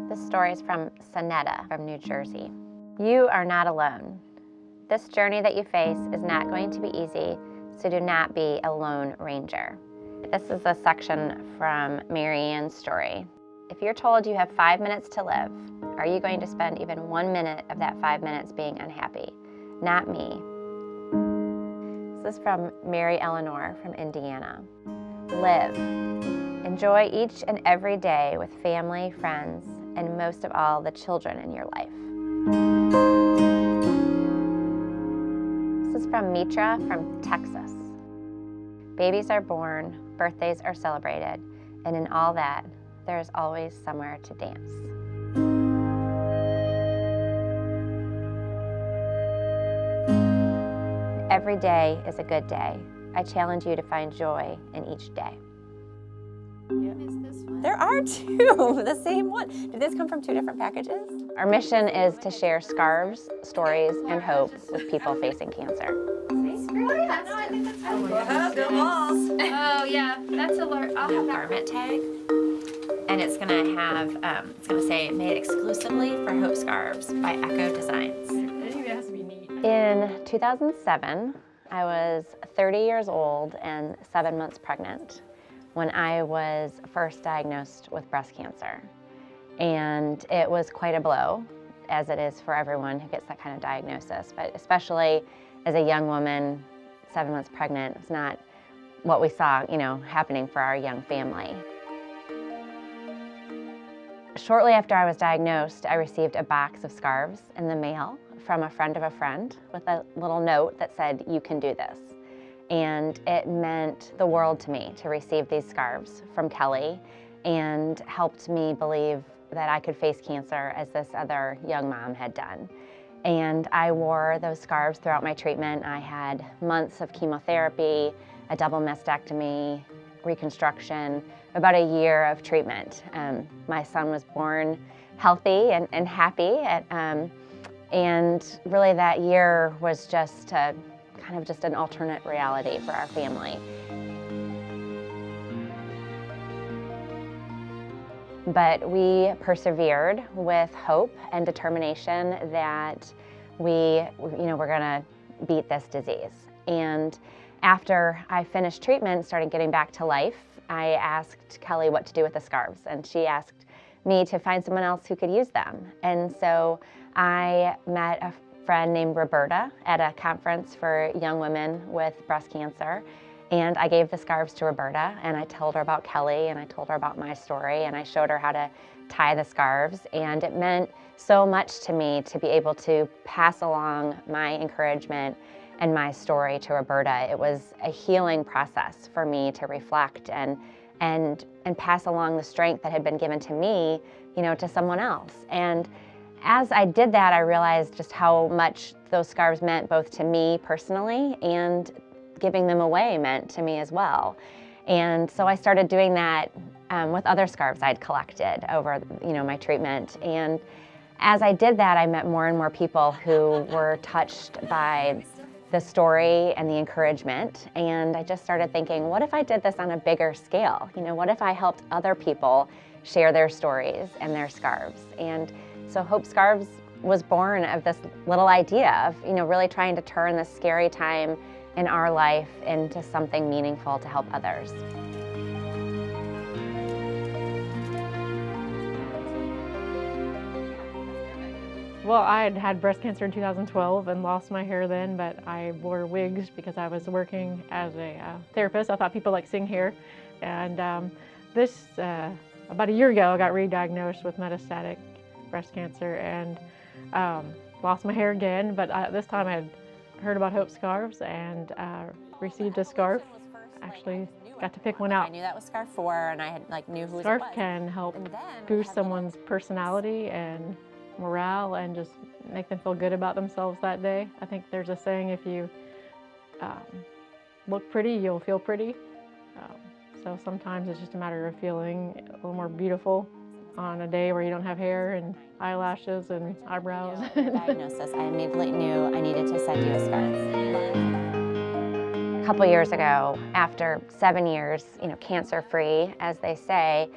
This story is from Sonetta from New Jersey. You are not alone. This journey that you face is not going to be easy, so do not be a lone ranger. This is a section from Mary Ann's story. If you're told you have 5 minutes to live, are you going to spend even 1 minute of that 5 minutes being unhappy? Not me. This is from Mary Eleanor from Indiana. Live. Enjoy each and every day with family, friends, and most of all, the children in your life. This is from Mitra from Texas. Babies are born, birthdays are celebrated, and in all that, there is always somewhere to dance. Every day is a good day. I challenge you to find joy in each day. There are two, the same one. Did this come from two different packages? Our mission is to share scarves, stories, and hope with people facing cancer. Oh yeah, that's a large. I'll have garment tag, and it's gonna have. It's gonna say made exclusively for Hope Scarves by Echo Designs. In 2007, I was 30 years old and 7 months pregnant when I was first diagnosed with breast cancer. And it was quite a blow, as it is for everyone who gets that kind of diagnosis, but especially as a young woman, 7 months pregnant, it's not what we saw, happening for our young family. Shortly after I was diagnosed, I received a box of scarves in the mail from a friend of a friend with a little note that said, "You can do this." And it meant the world to me to receive these scarves from Kelly, and helped me believe that I could face cancer as this other young mom had done. And I wore those scarves throughout my treatment. I had months of chemotherapy, a double mastectomy, reconstruction, about a year of treatment. My son was born healthy and happy, and really that year was just kind of just an alternate reality for our family. But we persevered with hope and determination that we're gonna beat this disease. And after I finished treatment and started getting back to life, I asked Kelly what to do with the scarves, and she asked me to find someone else who could use them. And so I met a friend named Roberta at a conference for young women with breast cancer, and I gave the scarves to Roberta, and I told her about Kelly, and I told her about my story, and I showed her how to tie the scarves, and it meant so much to me to be able to pass along my encouragement and my story to Roberta. It was a healing process for me to reflect and pass along the strength that had been given to me, to someone else. And as I did that, I realized just how much those scarves meant both to me personally, and giving them away meant to me as well. And so I started doing that with other scarves I'd collected over my treatment. And as I did that, I met more and more people who were touched by the story and the encouragement. And I just started thinking, what if I did this on a bigger scale? What if I helped other people share their stories and their scarves? And so Hope Scarves was born of this little idea of, really trying to turn this scary time in our life into something meaningful to help others. Well, I had breast cancer in 2012 and lost my hair then, but I wore wigs because I was working as a therapist. I thought people liked seeing hair. And about a year ago, I got re-diagnosed with metastatic breast cancer and lost my hair again, but this time I had heard about Hope Scarves and received a scarf. Actually got to pick one out. I knew that was Scarf 4, and I knew who it was. Scarf can help boost someone's personality and morale and just make them feel good about themselves that day. I think there's a saying, if you look pretty, you'll feel pretty. So sometimes it's just a matter of feeling a little more beautiful on a day where you don't have hair and eyelashes and eyebrows. Diagnosis, I immediately knew I needed to send you a scarf. A couple years ago, after 7 years, cancer-free, as they say,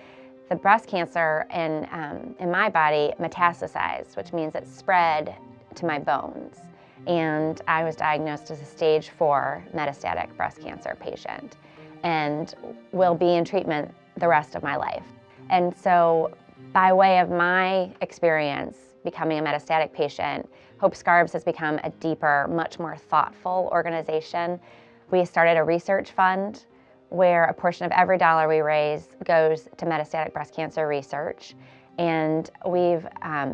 the breast cancer in my body metastasized, which means it spread to my bones. And I was diagnosed as a stage 4 metastatic breast cancer patient and will be in treatment the rest of my life. And so by way of my experience becoming a metastatic patient, Hope Scarves has become a deeper, much more thoughtful organization. We started a research fund where a portion of every dollar we raise goes to metastatic breast cancer research. And we've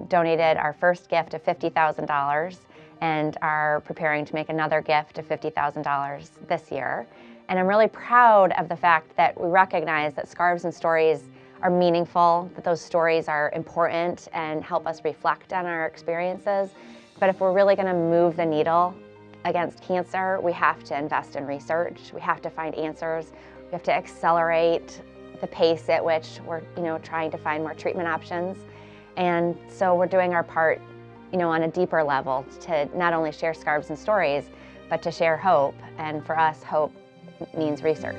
donated our first gift of $50,000 and are preparing to make another gift of $50,000 this year. And I'm really proud of the fact that we recognize that scarves and stories are meaningful, that those stories are important and help us reflect on our experiences. But if we're really going to move the needle against cancer, we have to invest in research. We have to find answers. We have to accelerate the pace at which we're, trying to find more treatment options. And so we're doing our part, on a deeper level to not only share scarves and stories, but to share hope. And for us, hope means research.